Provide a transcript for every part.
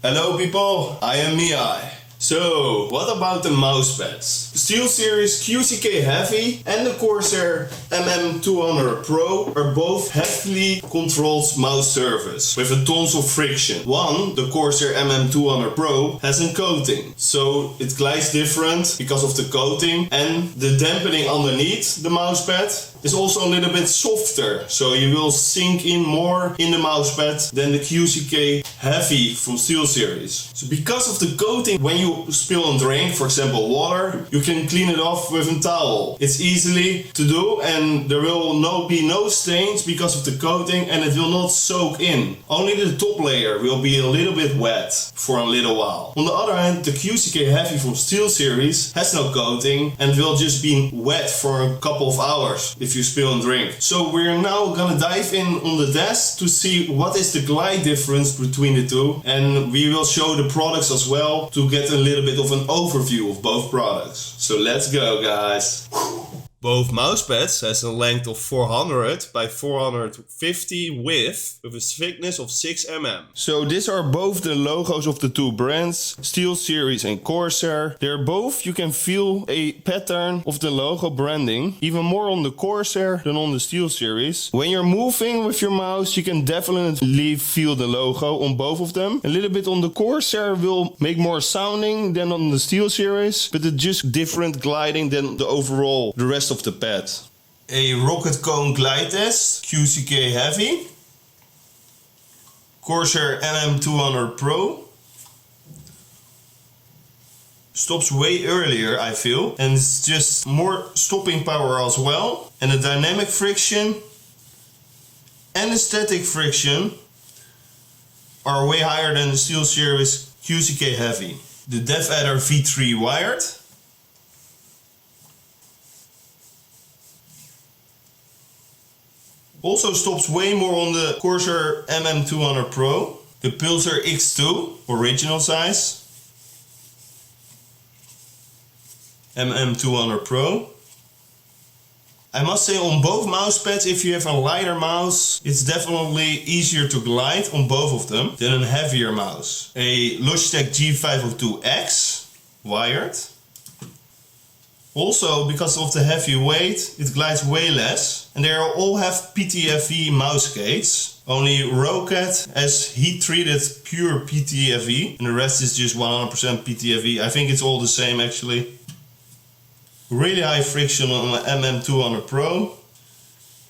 Hello people, I am miEye. So, what about the mousepads? Steelseries QCK Heavy and the Corsair MM200 Pro are both heavily controlled mouse surface with a tons of friction. One, the Corsair MM200 Pro, has a coating, so it glides different because of the coating, and the dampening underneath the mousepad is also a little bit softer, so you will sink in more in the mousepad than the QCK Heavy from Steelseries. So because of the coating, when you spill and drink, for example water, you can clean it off with a towel. It's easily to do and there will be no stains because of the coating, and it will not soak in. Only the top layer will be a little bit wet for a little while. On the other hand, the QCK Heavy from Steelseries has no coating and will just be wet for a couple of hours if you spill and drink. So we're now gonna dive in on the desk to see what is the glide difference between the two, and we will show the products as well to get a little bit of an overview of both products. So let's go, guys. Both mousepads has a length of 400 by 450 width with a thickness of 6 mm. So these are both the logos of the two brands, Steelseries and Corsair. They're both, you can feel a pattern of the logo branding, even more on the Corsair than on the Steelseries. When you're moving with your mouse, you can definitely feel the logo on both of them. A little bit on the Corsair will make more sounding than on the Steelseries, but it's just different gliding than the overall, the rest of the pad. A rocket cone glide test, QCK Heavy, Corsair MM200 Pro. Stops way earlier, I feel, and it's just more stopping power as well. And the dynamic friction and the static friction are way higher than the Steelseries QCK Heavy. The Dev Adder V3 wired. Also stops way more on the Corsair MM200 Pro. The Pulsar X2, original size. MM200 Pro. I must say on both mousepads, if you have a lighter mouse, it's definitely easier to glide on both of them than a heavier mouse. A Logitech G502X, wired. Also, because of the heavy weight, it glides way less. And they all have PTFE mouse gates. Only Rocket has heat-treated pure PTFE, and the rest is just 100% PTFE. I think it's all the same actually. Really high friction on the MM200 Pro.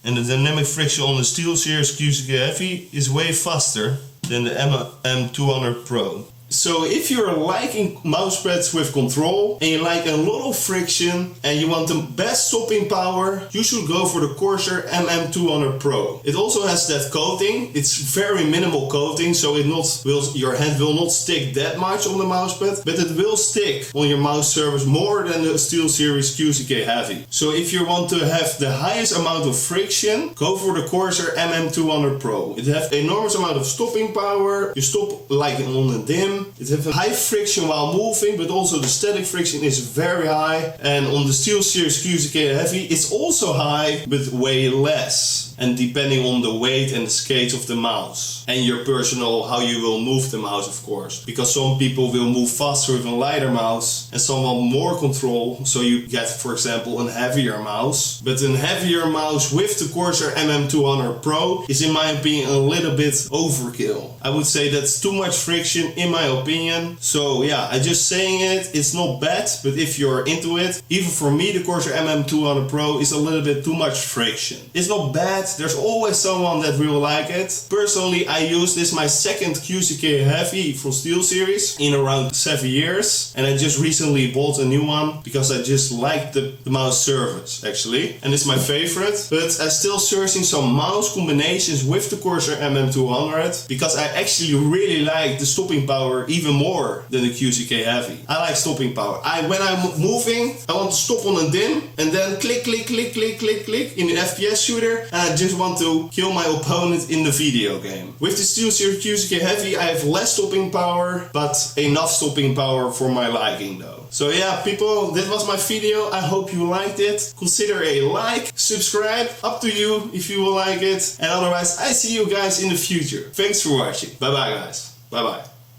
And the dynamic friction on the Steelseries QCK Heavy is way faster than the MM200 Pro. So if you're liking mousepads with control and you like a lot of friction and you want the best stopping power, you should go for the Corsair MM200 Pro. It also has that coating. It's very minimal coating, so your hand will not stick that much on the mousepad, but it will stick on your mouse surface more than the Steelseries QCK Heavy. So if you want to have the highest amount of friction, go for the Corsair MM200 Pro. It has enormous amount of stopping power. You stop like on a dim. It has a high friction while moving, but also the static friction is very high. And on the Steelseries QCK Heavy, it's also high, but way less. And depending on the weight and the scales of the mouse. And your personal, how you will move the mouse, of course. Because some people will move faster with a lighter mouse and some want more control. So you get, for example, a heavier mouse. But a heavier mouse with the Corsair MM200 Pro is, in my opinion, a little bit overkill. I would say that's too much friction, in my opinion. So yeah, I'm just saying it. It's not bad, but if you're into it, even for me, the Corsair MM200 Pro is a little bit too much friction. It's not bad. There's always someone that will like it. Personally, I use this my second QCK Heavy from Steelseries in around 7 years. And I just recently bought a new one because I just like the mouse surface actually. And it's my favorite. But I'm still searching some mouse combinations with the Corsair MM200 because I actually really like the stopping power even more than the QCK Heavy. I like stopping power. When I'm moving, I want to stop on a dim and then click, click, click, click, click, click in an FPS shooter. And I just want to kill my opponent in the video game. With the Steelseries QCK Heavy, I have less stopping power, but enough stopping power for my liking though. So yeah, people, that was my video. I hope you liked it. Consider a like, subscribe, up to you if you will like it. And otherwise, I see you guys in the future. Thanks for watching. Bye bye guys. Bye bye.